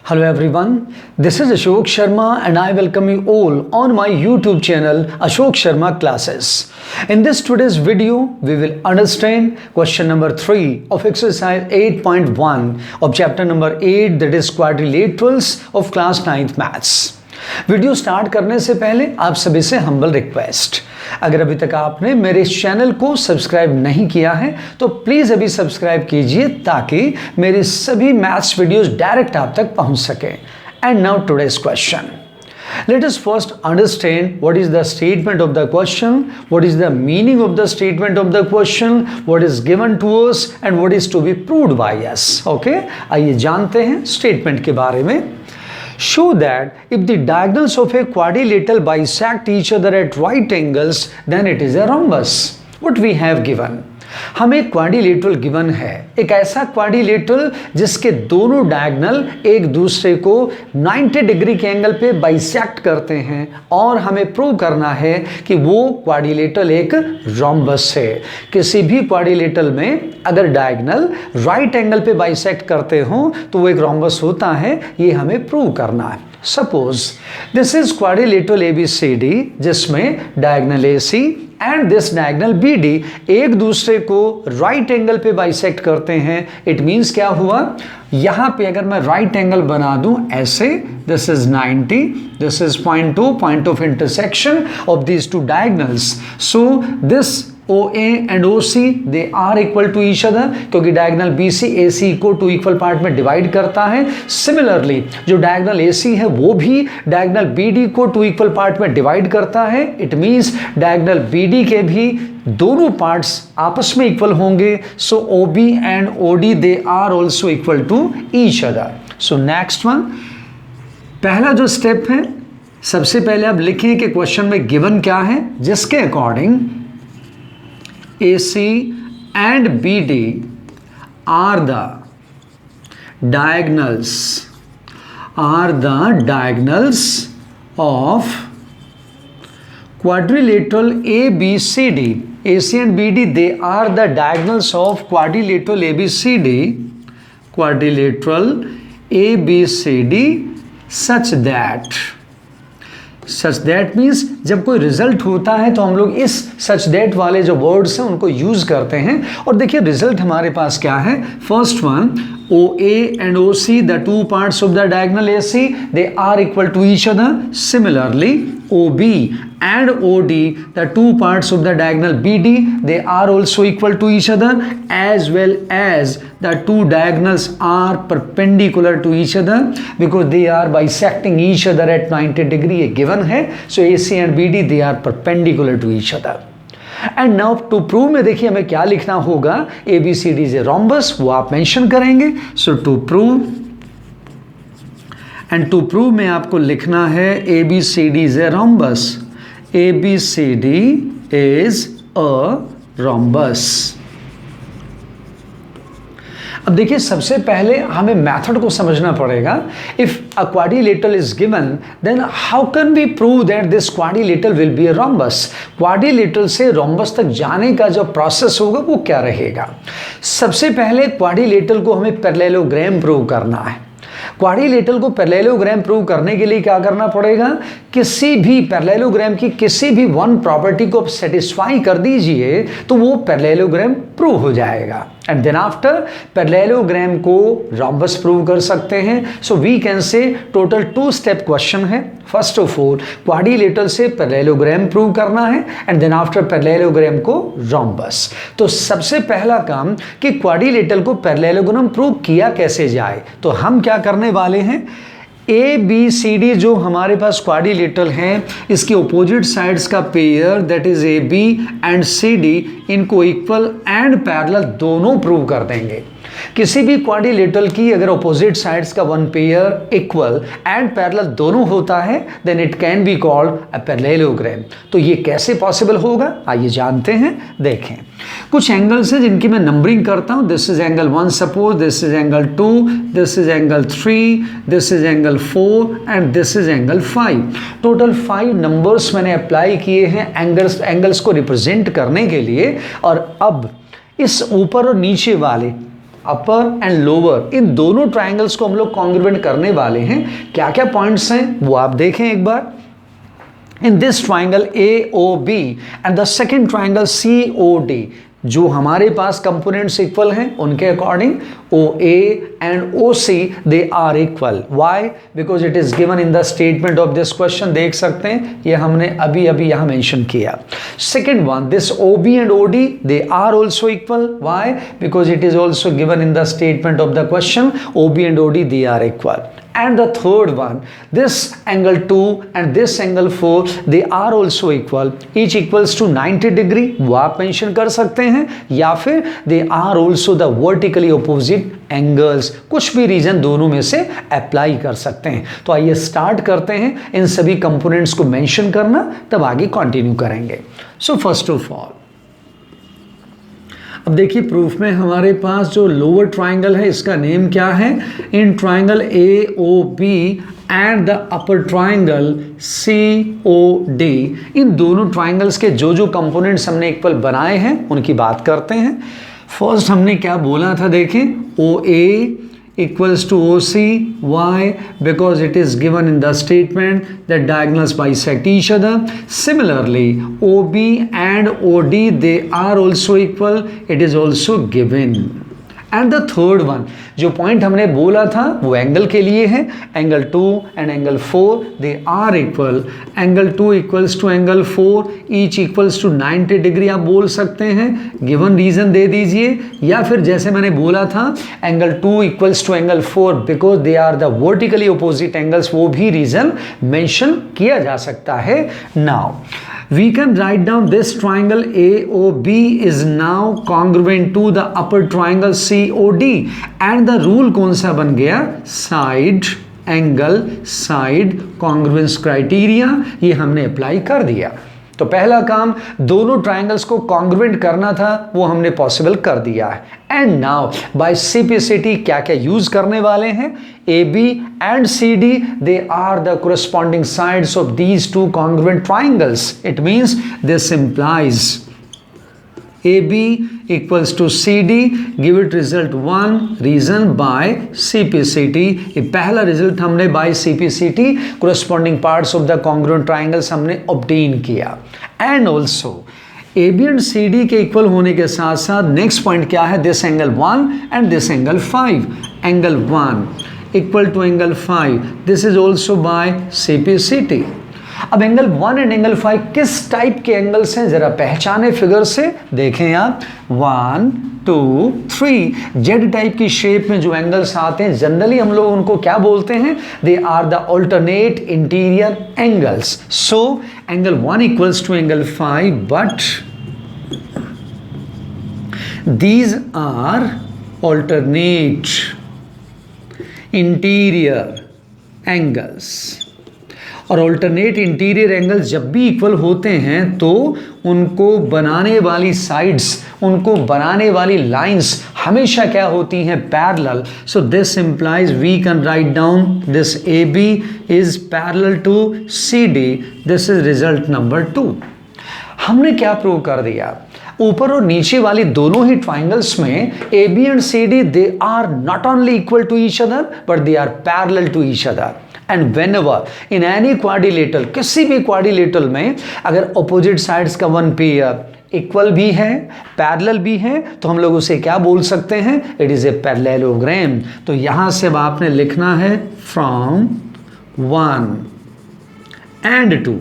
Hello everyone, this is Ashok Sharma and I welcome you all on my YouTube channel Ashok Sharma Classes. In this today's video, we will understand question number 3 of exercise 8.1 of chapter number 8, that is quadrilaterals of class 9th maths. Video start करने से पहले आप सभी से humble request, अगर अभी तक आपने मेरे इस चैनल को सब्सक्राइब नहीं किया है तो प्लीज़ अभी सब्सक्राइब कीजिए ताकि मेरी सभी मैथ्स वीडियोस डायरेक्ट आप तक पहुंच सके। And now today's question, let us first understand what is the statement of the question, what is the meaning of the statement of the question, what is given to us and what is to be proved by us. Okay, आइए जानते हैं statement के बारे में। Show that if the diagonals of a quadrilateral bisect each other at right angles, then it is a rhombus. What we have given, हमें quadrilateral given है, एक ऐसा क्वाड्रिलेटरल जिसके दोनों डायगोनल एक दूसरे को 90 डिग्री के एंगल पे बाइसेक्ट करते हैं और हमें प्रूव करना है कि वो क्वाड्रिलेटरल एक रोम्बस है। किसी भी क्वाड्रिलेटरल में अगर डायगोनल राइट एंगल पे बाइसेक्ट करते हो तो वो एक रोम्बस होता है, ये हमें प्रूव करना है। Suppose this is quadrilateral ABCD जिसमें diagonal AC and this diagonal BD एक दूसरे को राइट एंगल पे बाइसेक्ट करते हैं। इट मींस क्या हुआ, यहां पे अगर मैं राइट एंगल बना दूं ऐसे, this is 90, this is point of intersection of these two diagonals, so this OA and OC they are equal to each other क्योंकि डायगोनल BC AC को टू इक्वल पार्ट में डिवाइड करता है। Similarly जो diagonal AC है वो भी diagonal BD को टू इक्वल पार्ट में डिवाइड करता है। इट मींस डायगोनल BD के भी दोनों पार्ट्स आपस में इक्वल होंगे। So OB and OD they are also equal to each other. So next one, पहला जो स्टेप है, सबसे पहले आप लिखें कि क्वेश्चन में गिवन क्या है, जिसके according AC and BD are the diagonals of quadrilateral ABCD. AC and BD, they are the diagonals of quadrilateral ABCD, such that means जब कोई रिजल्ट होता है तो हम लोग इस सच दैट वाले जो वर्ड्स हैं उनको यूज करते हैं। और देखिए रिजल्ट हमारे पास क्या है, first one OA and OC, the two parts of the diagonal AC, they are equal to each other. Similarly, OB and OD, the two parts of the diagonal BD, they are also equal to each other, as well as the two diagonals are perpendicular to each other because they are bisecting each other at 90 degree, ये given है। So AC and BD, they are perpendicular to each other. And now to prove में देखिए हमें क्या लिखना होगा, ABCD is a rhombus, वो आप मेंशन करेंगे। So to prove, and to prove में आपको लिखना है ABCD is a rhombus, ABCD is a rhombus. अब देखिए सबसे पहले हमें मेथड को समझना पड़ेगा। If a quadrilateral is given then how can we prove that this quadrilateral will be a rhombus. Quadrilateral से रोम्बस तक जाने का जो प्रोसेस होगा वो क्या रहेगा। सबसे पहले क्वाड्रिलेटरल को हमें पैरेललोग्राम प्रूव करना है। क्वाड्रिलेटरल को पैरेललोग्राम प्रूव करने के लिए क्या करना पड़ेगा, किसी भी पैरेललोग्राम की किसी भी वन प्रॉपर्टी को सेटिस्फाई कर दीजिए तो वो पैरेललोग्राम प्रूव हो जाएगा। एंड देन आफ्टर पैरेललोग्राम को रोम्बस प्रूव कर सकते हैं। So we can say total 2 step question है। फर्स्ट ऑफ ऑल क्वाड्रिलेटरल से पैरेललोग्राम प्रूव करना है एंड देन आफ्टर पैरेललोग्राम को रोम्बस। तो सबसे पहला काम कि क्वाड्रिलेटरल को पैरेललोग्राम प्रूव किया कैसे जाए, तो हम क्या करने वाले हैं, ABCD जो हमारे पास क्वाड्रिलेटरल है इसके ऑपोजिट साइड्स का pair that is AB and CD, इनको इक्वल एंड पैरेलल दोनों प्रूव कर देंगे। किसी भी क्वाड्रिलेटरल की अगर ऑपोजिट साइड्स का one pair equal and parallel दोनों होता है then it can be called a parallelogram. तो ये कैसे पॉसिबल होगा, आइए जानते हैं। देखें कुछ एंगल्स हैं जिनकी मैं नंबरिंग करता हूं। This is angle 1 suppose, this is angle 2, this is angle 3, this is angle 4 and this is angle 5। Total 5 numbers मैंने अप्लाई किए हैं एंगल्स को रिप्रेजेंट करने के लिए। और अब इस ऊपर और नीचे वाले अपर एंड लोअर, इन दोनों ट्राइंगल्स को हम लोग कॉन्ग्रुएंट करने वाले हैं। क्या क्या पॉइंट्स हैं वो आप देखें एक बार। In this triangle AOB and the second triangle COD, जो हमारे पास कंपोनेंट्स इक्वल हैं उनके according OA and OC they are equal. Why? Because it is given in the statement of this question. देख सकते हैं ये हमने अभी यहाँ मेंशन किया। Second one, this OB and OD they are also equal. Why? Because it is also given in the statement of the question. OB and OD they are equal. And the third one, this angle 2 and this angle 4 they are also equal, each equals to 90 degree, वो आप mention कर सकते हैं, या फिर they are also the vertically opposite angles, कुछ भी reason दोनों में से अप्लाई कर सकते हैं। तो आइए स्टार्ट करते हैं इन सभी कंपोनेंट्स को मेंशन करना, तब आगे कंटिन्यू करेंगे। सो फर्स्ट ऑफ ऑल अब देखिए प्रूफ में हमारे पास जो लोअर ट्राइंगल है इसका नेम क्या है, in triangle AOB and the upper triangle COD, इन दोनों ट्राइंगल्स के जो जो कंपोनेंट्स हमने इक्वल बनाए हैं उनकी बात करते हैं। फर्स्ट हमने क्या बोला था, देखें OA equals to OC. Why? Because it is given in the statement that diagonals bisect each other. Similarly, OB and OD they are also equal. It is also given. And the third one, जो point हमने बोला था वो angle के लिए है, angle 2 and angle 4 they are equal. Angle 2 equals to angle 4, each equals to 90 degree आप बोल सकते हैं, गिवन रीजन दे दीजिए, या फिर जैसे मैंने बोला था angle 2 equals to angle 4 because they are the vertically opposite angles, वो भी रीजन मेंशन किया जा सकता है। Now we can write down this triangle AOB is now congruent to the upper triangle COD, and the rule कौन सा बन गया, side angle side congruence criteria, ये हमने अप्लाई कर दिया। तो पहला काम दोनों ट्राइंगल्स को कॉन्ग्रुएंट करना था, वो हमने पॉसिबल कर दिया है। एंड नाउ बाय सिंप्लिसिटी क्या क्या यूज करने वाले हैं, AB and CD they are the corresponding sides of these two congruent triangles. It means this implies AB equals to CD, give it result 1, reason by CPCT। ये पहला result हमने by CPCT corresponding parts of the congruent triangles हमने obtain किया। And also AB and CD के equal होने के साथ साथ नेक्स्ट पॉइंट क्या है, this angle 1 and this angle 5, angle 1 equal to angle 5, this is also by CPCT। अब एंगल 1 एंड एंगल 5 किस टाइप के एंगल्स हैं जरा पहचाने फिगर से, देखें आप 1 2 3 जेड टाइप की शेप में जो एंगल्स आते हैं जनरली हम लोग उनको क्या बोलते हैं, they are the alternate interior angles. So angle 1 equals to angle 5 but these are alternate interior angles, और ऑल्टरनेट इंटीरियर एंगल्स जब भी इक्वल होते हैं तो उनको बनाने वाली साइड्स, उनको बनाने वाली लाइंस हमेशा क्या होती हैं, parallel. So this implies we can write down this AB is parallel to CD, this is result number 2। हमने क्या प्रूव कर दिया, ऊपर और नीचे वाली दोनों ही ट्राइंगल्स में AB and CD they are not only equal to each other but they are parallel to each other. And whenever in any quadrilateral, किसी भी क्वाड्रिलेटरल में अगर ऑपोजिट साइड्स का वन पेयर इक्वल भी है, पैरेलल भी है, तो हम लोग उसे क्या बोल सकते हैं, इट इज ए पैरेललोग्राम। तो यहां से अब आपने लिखना है फ्रॉम 1 एंड 2,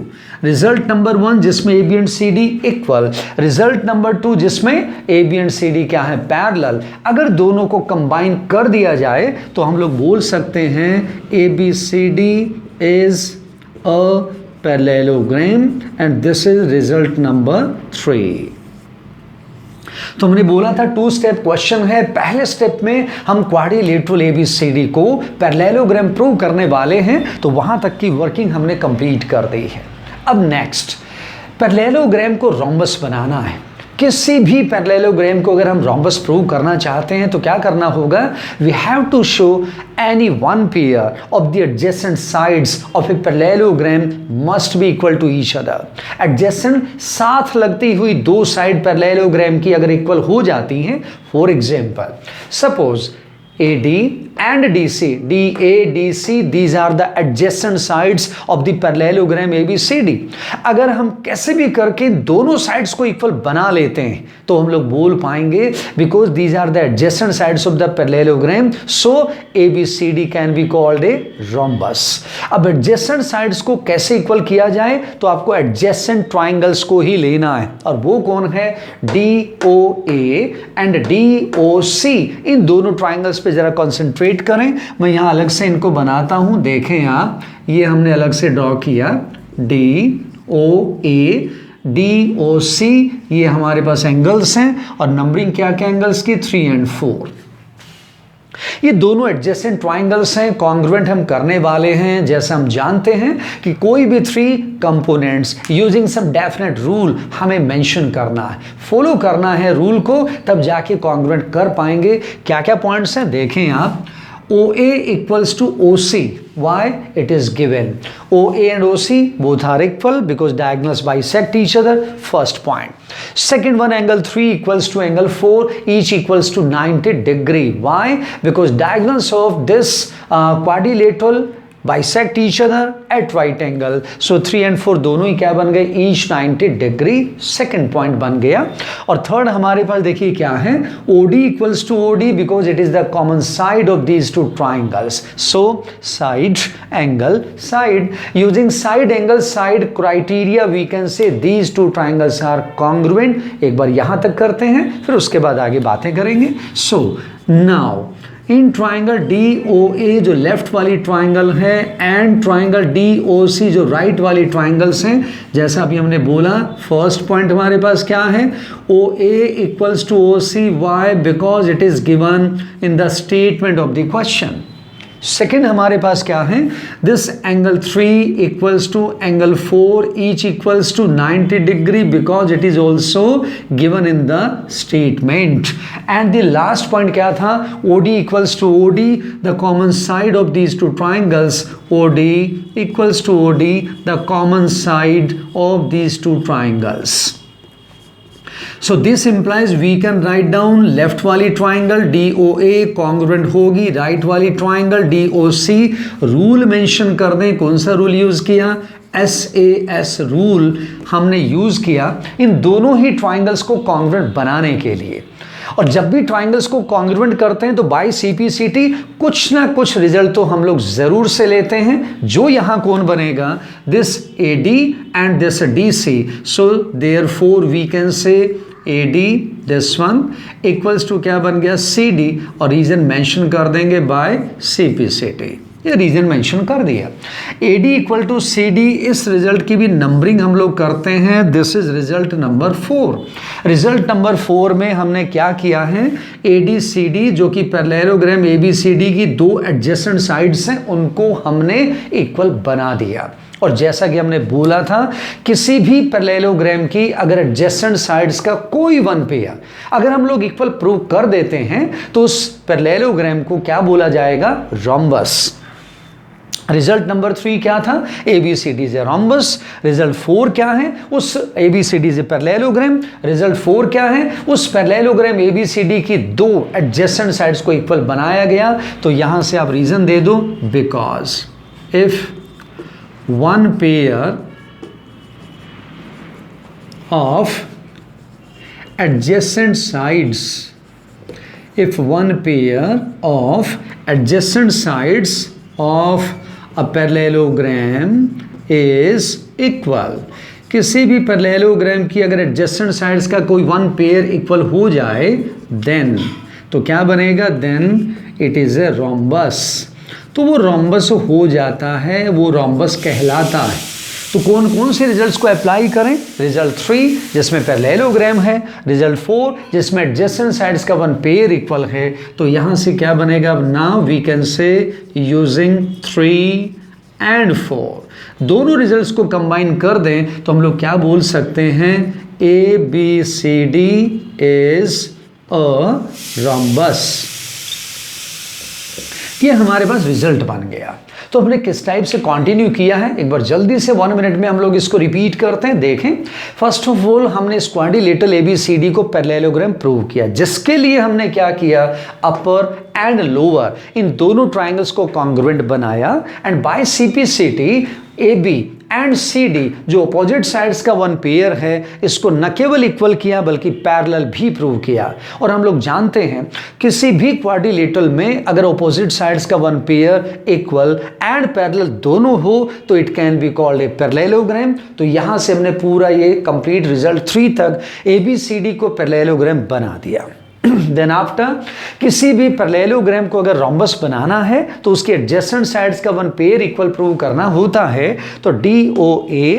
रिजल्ट नंबर 1 जिसमें AB and CD equal, result number 2 जिसमें AB एंड CD क्या है, पैरेलल। अगर दोनों को कंबाइन कर दिया जाए तो हम लोग बोल सकते हैं ABCD is a parallelogram and this is result number 3। तो हमने बोला था 2 स्टेप क्वेश्चन है, पहले स्टेप में हम क्वाड्रिलेटरल ABCD को पैरेललोग्राम प्रूव करने वाले हैं, तो वहां तक की वर्किंग हमने कंप्लीट कर दी है। अब नेक्स्ट पैरेललोग्राम को रोम्बस बनाना है। किसी भी पैरेललोग्राम को अगर हम रोम्बस प्रूव करना चाहते हैं तो क्या करना होगा, we have to show any one pair of the adjacent sides of a parallelogram must be equal to each other. Adjacent साथ लगती हुई दो साइड पैरेललोग्राम की अगर इक्वल हो जाती हैं, for example suppose AD and DC, DA, DC, these are the adjacent sides of the parallelogram ABCD। अगर हम कैसे भी करके दोनों साइड्स को इक्वल बना लेते हैं तो हम लोग बोल पाएंगे because these are the adjacent sides of the parallelogram, so ABCD can be called a rhombus। अब adjacent sides को कैसे इक्वल किया जाए, तो आपको adjacent triangles को ही लेना है, और वो कौन है, DOA and DOC। इन दोनों ट्राइंगल्स पे जरा कंसंट्रेट करें। मैं यहां अलग से इनको बनाता हूं, देखें आप, ये हमने अलग से ड्रॉ किया, DOA DOC, ये हमारे पास एंगल्स हैं, और नंबरिंग क्या क्या एंगल्स की, 3 और 4। ये दोनों एडजेसेंट ट्राइंगल्स हैं, कॉन्ग्रुएंट हम करने वाले हैं। जैसे हम जानते हैं कि कोई भी 3 components using some definite rule हमें मेंशन करना है, फॉलो करना है रूल को, तब जाके कॉन्ग्रुएंट कर पाएंगे। क्या क्या पॉइंट्स हैं देखें आप, OA equals to OC, why? It is given OA and OC both are equal because diagonals bisect each other, first point। Second one, angle 3 equals to angle 4, each equals to 90 degree, why? Because diagonals of this quadrilateral bisect each other at right angle, so 3 and 4 दोनों ही क्या बन गए, each 90 degree, second point बन गया। और third हमारे पास देखिए क्या है, OD equals to OD because it is the common side of these two triangles, so side angle side, using side angle side criteria we can say these two triangles are congruent। एक बार यहाँ तक करते हैं, फिर उसके बाद आगे बातें करेंगे। So now in triangle DOA जो लेफ्ट वाली ट्राइंगल है एंड ट्राइंगल DOC जो राइट वाली ट्राइंगल्स हैं, जैसा अभी हमने बोला, फर्स्ट पॉइंट हमारे पास क्या है, OA equals to OC, why, because it is given in the statement of the question. Second हमारे पास क्या है, this angle 3 equals to angle 4, each equals to 90 degree because it is also given in the statement. And the last point क्या था, OD equals to OD, the common side of these two triangles, OD equals to OD, the common side of these two triangles. So this implies we can write down left वाली triangle DOA congruent होगी right वाली triangle DOC। Rule mention कर दें, कौन सा rule use किया, SAS rule हमने use किया इन दोनों ही ट्राइंगल्स को कॉन्ग्रुएंट बनाने के लिए। और जब भी ट्राइंगल्स को कॉन्ग्रुएंट करते हैं तो बाय CPCT कुछ ना कुछ रिजल्ट तो हम लोग जरूर से लेते हैं। जो यहां कौन बनेगा, this AD and this DC, so therefore we can say AD this one equals to क्या बन गया, CD, और रीजन मेंशन कर देंगे बाय CPCT। ये रीजन मेंशन कर दिया। AD इक्वल टू CD, इस रिजल्ट की भी नंबरिंग हम लोग करते हैं। This is result number 4। Result number 4 में हमने क्या किया है, ADCD जो कि पैरेललोग्राम ABCD की दो एडजेसेंट साइड्स हैं, उनको हमने इक्वल बना दिया। और जैसा कि हमने बोला था, किसी भी पैरेललोग्राम की अगर एडजेसेंट साइड्स का कोई वन पेयर अगर हम लोग इक्वल प्रूव कर देते हैं तो उस पैरेललोग्राम को क्या बोला जाएगा, रोम्बस। रिजल्ट नंबर 3 क्या था, ABCD is a rhombus. Result 4 क्या है, उस ABCD is a parallelogram. Result 4 क्या है, उस पैरेललोग्राम ABCD की दो एडजेसेंट साइड्स को इक्वल बनाया गया। तो यहां से आप रीजन दे दो, because if one pair of adjacent sides, if one pair of adjacent sides of a parallelogram is equal, किसी भी पैरेललोग्राम की अगर एडजेसेंट साइड्स का कोई वन पेयर इक्वल हो जाए, देन तो क्या बनेगा, then it is a rhombus. तो वो रोम्बस हो जाता है, वो रोम्बस कहलाता है। तो कौन कौन से रिजल्ट्स को अप्लाई करें, रिजल्ट 3 जिसमें पैरेललोग्राम है, रिजल्ट 4 जिसमें एडजेसेंट साइड्स का वन पेयर इक्वल है। तो यहां से क्या बनेगा, now we can say using 3 and 4 दोनों रिजल्ट्स को कंबाइन कर दें तो हम लोग क्या बोल सकते हैं, ABCD is a rhombus। ये हमारे पास रिजल्ट बन गया। तो हमने किस टाइप से कंटिन्यू किया है, एक बार जल्दी से 1 मिनट में हम लोग इसको रिपीट करते हैं। देखें, फर्स्ट ऑफ ऑल हमने इस क्वाड्रिलेटरल ABCD को पैरेललोग्राम प्रूव किया, जिसके लिए हमने क्या किया, अपर एंड लोअर इन दोनों ट्राइंगल्स को कॉन्ग्रुएंट बनाया and by CPCT AB and CD जो अपोजिट साइड्स का वन पेयर है, इसको न केवल इक्वल किया बल्कि पैरेलल भी प्रूव किया। और हम लोग जानते हैं किसी भी क्वाड्रिलेटरल में अगर अपोजिट साइड्स का one pair equal and parallel दोनों हो तो it can be called a parallelogram. तो यहां से हमने पूरा ये कंप्लीट रिजल्ट 3 तक ABCD को पैरेललोग्राम बना दिया। देन आफ्टर किसी भी पैरेललोग्राम को अगर रोम्बस बनाना है तो उसके एडजेसेंट साइड्स का वन पेयर इक्वल प्रूव करना होता है। तो DOA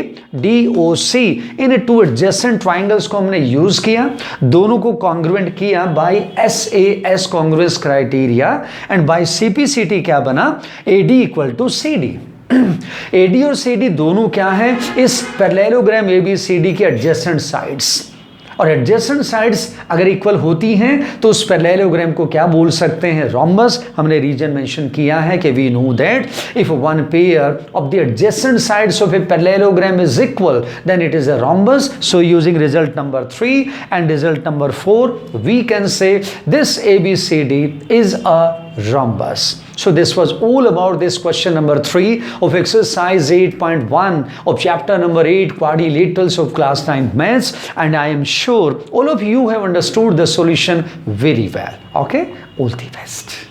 DOC इन 2 एडजेसेंट ट्राइंगल्स को हमने यूज किया, दोनों को कॉन्ग्रुएंट किया by SAS congruence criteria and by CPCT क्या बना, AD equal to CD। AD और CD दोनों क्या है, इस पैरेललोग्राम ABCD के एडजेसेंट साइड्स, और एडजेसेंट साइड्स अगर इक्वल होती हैं तो उस पैरेललोग्राम को क्या बोल सकते हैं, रोम्बस। हमने रीजन मेंशन किया है कि we know that if one pair of the adjacent sides of a parallelogram is equal then it is a rhombus. So using result number 3 and result number 4 we can say this ABCD is a rhombus. So this was all about this question number 3 of exercise 8.1 of chapter number 8 quadrilaterals of class 9 maths, and I am sure all of you have understood the solution very well. Okay, all the best.